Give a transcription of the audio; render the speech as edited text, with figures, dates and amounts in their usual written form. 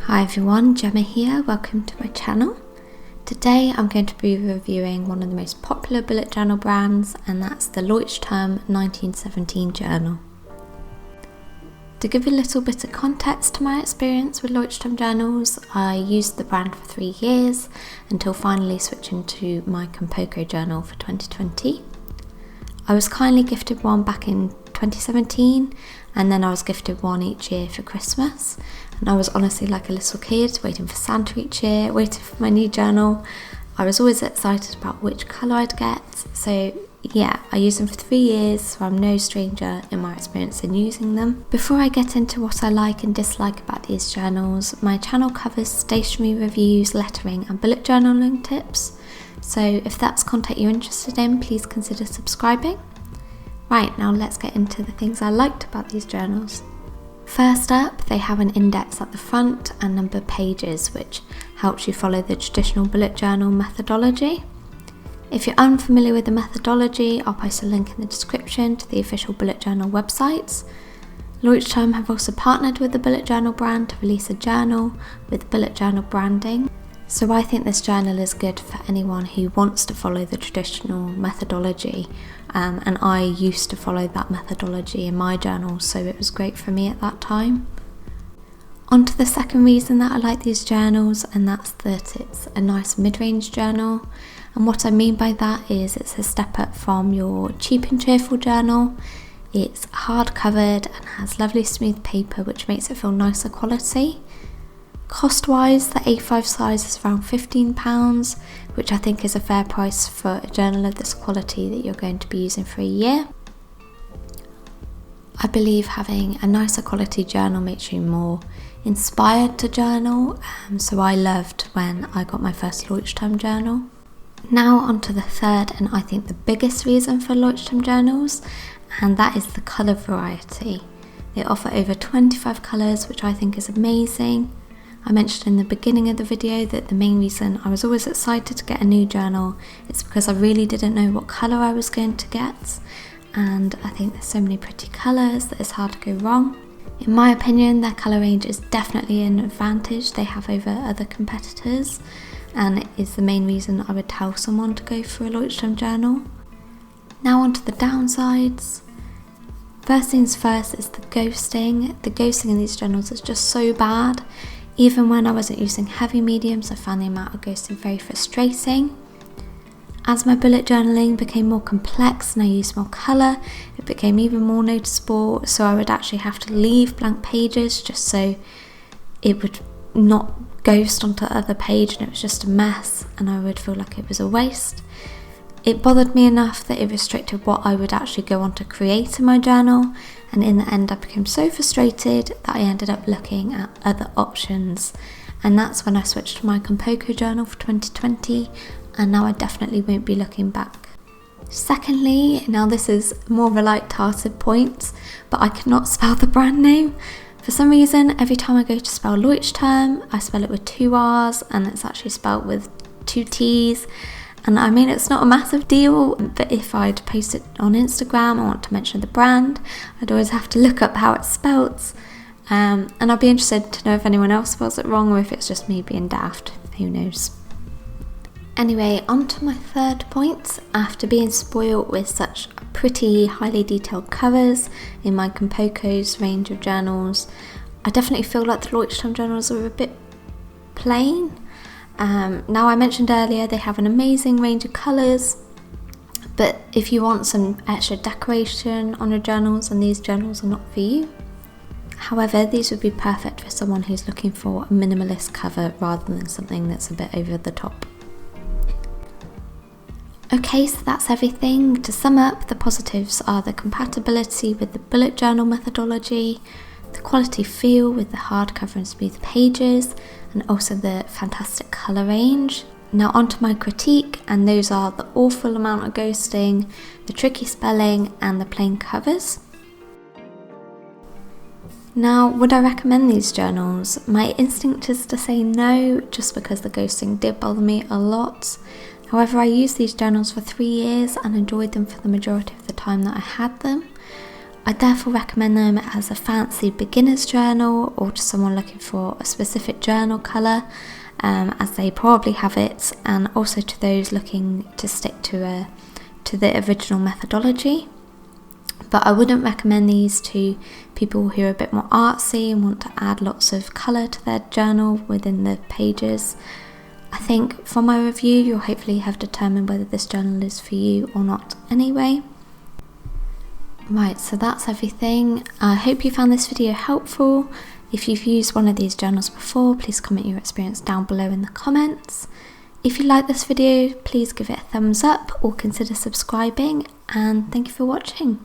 Hi everyone, Gemma here, welcome to my channel. Today I'm going to be reviewing one of the most popular bullet journal brands, and that's the Leuchtturm 1917 journal. To give a little bit of context to my experience with Leuchtturm journals, I used the brand for 3 years until finally switching to my Compoko journal for 2020. I was kindly gifted one back in 2017, and then I was gifted one each year for Christmas, and I was honestly like a little kid waiting for Santa each year, waiting for my new journal. I was always excited about which colour I'd get, so yeah, I used them for 3 years, so I'm no stranger in my experience in using them. Before I get into what I like and dislike about these journals, my channel covers stationery reviews, lettering and bullet journaling tips, so if that's content you're interested in, please consider subscribing. Right, now let's get into the things I liked about these journals. First up, they have an index at the front and numbered pages, which helps you follow the traditional bullet journal methodology. If you're unfamiliar with the methodology, I'll post a link in the description to the official bullet journal websites. Leuchtturm have also partnered with the bullet journal brand to release a journal with bullet journal branding. So I think this journal is good for anyone who wants to follow the traditional methodology, and I used to follow that methodology in my journal, so it was great for me at that time. On to the second reason that I like these journals, and that's that it's a nice mid-range journal. And what I mean by that is it's a step up from your cheap and cheerful journal. It's hard covered and has lovely smooth paper, which makes it feel nicer quality. Cost wise, the A5 size is around £15, which I think is a fair price for a journal of this quality that you're going to be using for a year. I believe having a nicer quality journal makes you more inspired to journal, so I loved when I got my first Leuchtturm journal. Now on to the third and I think the biggest reason for Leuchtturm journals, and that is the colour variety. They offer over 25 colours, which I think is amazing. I mentioned in the beginning of the video that the main reason I was always excited to get a new journal is because I really didn't know what colour I was going to get, and I think there's so many pretty colours that it's hard to go wrong. In my opinion, their colour range is definitely an advantage they have over other competitors, and it is the main reason I would tell someone to go for a Leuchtturm journal. Now on to the downsides. First things first is the ghosting. The ghosting in these journals is just so bad. Even when I wasn't using heavy mediums, I found the amount of ghosting very frustrating. As my bullet journaling became more complex and I used more colour, it became even more noticeable, so I would actually have to leave blank pages just so it would not ghost onto the other page, and it was just a mess and I would feel like it was a waste. It bothered me enough that it restricted what I would actually go on to create in my journal, and in the end I became so frustrated that I ended up looking at other options, and that's when I switched to my Compoko journal for 2020, and now I definitely won't be looking back. Secondly, now this is more of a light-hearted point, but I cannot spell the brand name. For some reason, every time I go to spell Leuchtturm, I spell it with 2 R's, and it's actually spelled with 2 T's. And I mean, it's not a massive deal, but if I'd post it on Instagram, I want to mention the brand, I'd always have to look up how it's spelt. And I'd be interested to know if anyone else spells it wrong or if it's just me being daft, who knows. Anyway, on to my third point. After being spoiled with such pretty highly detailed covers in my Compoko's range of journals, I definitely feel like the Leuchtturm journals are a bit plain. Now, I mentioned earlier they have an amazing range of colours, but if you want some extra decoration on your journals, then these journals are not for you. However, these would be perfect for someone who's looking for a minimalist cover rather than something that's a bit over the top. Okay, so that's everything. To sum up, the positives are the compatibility with the bullet journal methodology, the quality feel with the hardcover and smooth pages, and also the fantastic colour range. Now onto my critique, and those are the awful amount of ghosting, the tricky spelling, and the plain covers. Now, would I recommend these journals? My instinct is to say no, just because the ghosting did bother me a lot. However, I used these journals for 3 years and enjoyed them for the majority of the time that I had them. I therefore recommend them as a fancy beginner's journal or to someone looking for a specific journal colour, as they probably have it, and also to those looking to stick to the original methodology. But I wouldn't recommend these to people who are a bit more artsy and want to add lots of colour to their journal within the pages. I think from my review you'll hopefully have determined whether this journal is for you or not anyway. Right, so that's everything. I hope you found this video helpful. If you've used one of these journals before, please comment your experience down below in the comments. If you like this video, please give it a thumbs up or consider subscribing, and thank you for watching.